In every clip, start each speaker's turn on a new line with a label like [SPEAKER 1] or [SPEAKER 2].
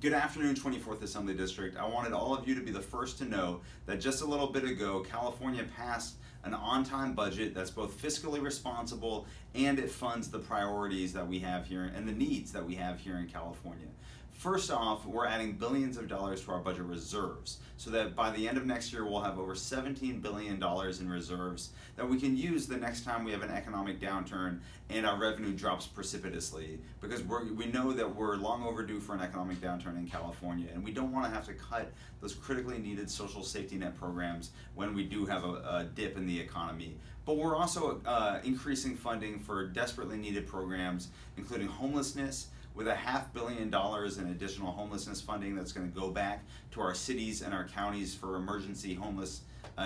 [SPEAKER 1] Good afternoon, 24th Assembly District. I wanted all of you to be the first to know that just a little bit ago, California passed an on-time budget that's both fiscally responsible and it funds the priorities that we have here and the needs that we have here in California. First off, we're adding billions of dollars to our budget reserves so that by the end of next year we'll have over $17 billion in reserves that we can use the next time we have an economic downturn and our revenue drops precipitously, because we know that we're long overdue for an economic downturn in California, and we don't want to have to cut those critically needed social safety net programs when we do have a dip in the economy. But we're also increasing funding for desperately needed programs, including homelessness, with $500 million in additional homelessness funding that's going to go back to our cities and our counties for emergency homeless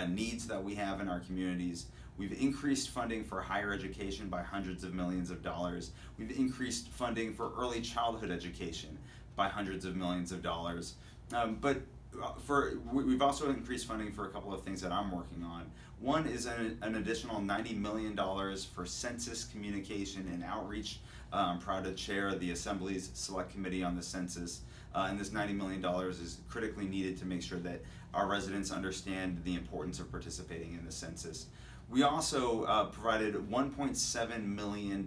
[SPEAKER 1] needs that we have in our communities. We've increased funding for higher education by hundreds of millions of dollars. We've increased funding for early childhood education by hundreds of millions of dollars. We've also increased funding for a couple of things that I'm working on. One is an additional $90 million for census communication and outreach. I'm proud to chair the Assembly's Select Committee on the Census, and this $90 million is critically needed to make sure that our residents understand the importance of participating in the census. We also provided $1.7 million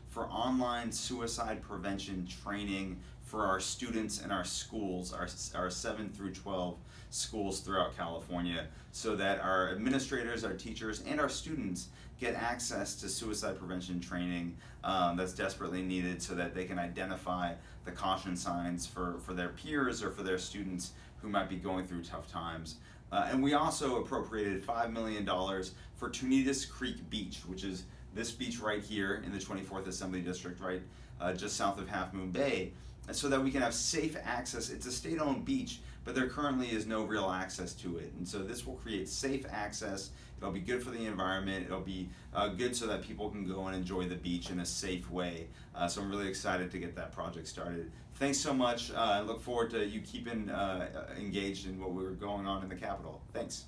[SPEAKER 1] for online suicide prevention training for our students in our schools, our 7 through 12 schools throughout California, so that our administrators, our teachers, and our students get access to suicide prevention training that's desperately needed so that they can identify the caution signs for their peers or for their students who might be going through tough times. And we also appropriated $5 million for Tunitas Creek Beach, which is this beach right here in the 24th Assembly District, right just south of Half Moon Bay, so that we can have safe access. It's a state-owned beach, but there currently is no real access to it. And so this will create safe access. It'll be good for the environment. It'll be good so that people can go and enjoy the beach in a safe way. So I'm really excited to get that project started. Thanks so much. I look forward to you keeping engaged in what we're going on in the Capitol. Thanks.